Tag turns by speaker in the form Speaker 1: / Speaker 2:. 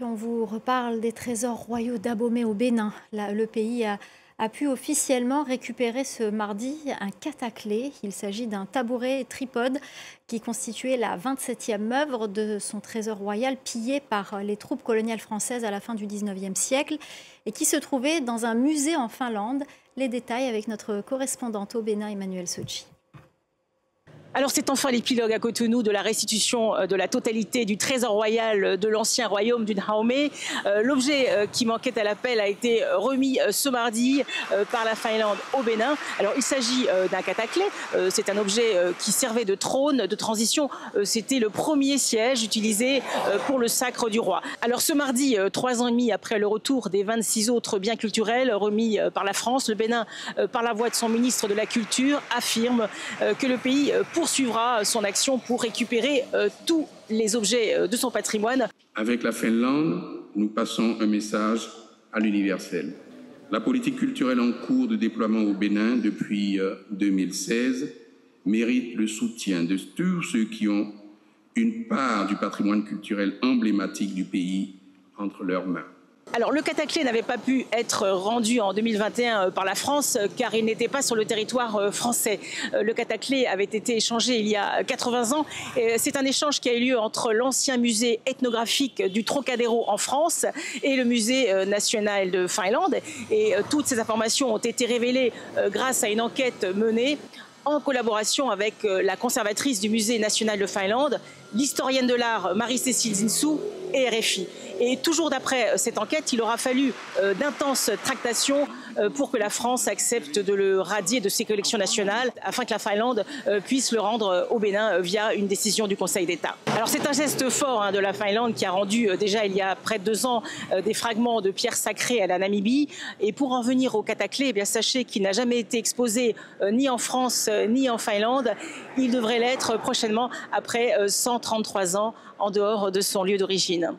Speaker 1: on vous reparle des trésors royaux d'Abomey au Bénin. Le pays a pu officiellement récupérer ce mardi un cataclé. Il s'agit d'un tabouret tripode qui constituait la 27e œuvre de son trésor royal pillé par les troupes coloniales françaises à la fin du 19e siècle et qui se trouvait dans un musée en Finlande. Les détails avec notre correspondante au Bénin, Emmanuel Sochi.
Speaker 2: Alors c'est enfin l'épilogue à Cotonou de la restitution de la totalité du trésor royal de l'ancien royaume du Dahomey. L'objet qui manquait à l'appel a été remis ce mardi par la Finlande au Bénin. Alors il s'agit d'un cataclé, c'est un objet qui servait de trône de transition. C'était le premier siège utilisé pour le sacre du roi. Alors ce mardi, 3 ans et demi après le retour des 26 autres biens culturels remis par la France, le Bénin, par la voix de son ministre de la Culture, affirme que le pays poursuivra son action pour récupérer tous les objets de son patrimoine.
Speaker 3: Avec la Finlande, nous passons un message à l'universel. La politique culturelle en cours de déploiement au Bénin depuis 2016 mérite le soutien de tous ceux qui ont une part du patrimoine culturel emblématique du pays entre leurs mains.
Speaker 2: Alors le cataclé n'avait pas pu être rendu en 2021 par la France car il n'était pas sur le territoire français. Le cataclé avait été échangé il y a 80 ans. C'est un échange qui a eu lieu entre l'ancien musée ethnographique du Trocadéro en France et le musée national de Finlande. Et toutes ces informations ont été révélées grâce à une enquête menée en collaboration avec la conservatrice du musée national de Finlande, l'historienne de l'art Marie-Cécile Zinsou et RFI. Et toujours d'après cette enquête, il aura fallu d'intenses tractations pour que la France accepte de le radier de ses collections nationales afin que la Finlande puisse le rendre au Bénin via une décision du Conseil d'État. Alors c'est un geste fort de la Finlande qui a rendu déjà il y a près de 2 ans des fragments de pierres sacrées à la Namibie. Et pour en venir au cataclé, eh bien, sachez qu'il n'a jamais été exposé ni en France ni en Finlande. Il devrait l'être prochainement après 133 ans en dehors de son lieu d'origine.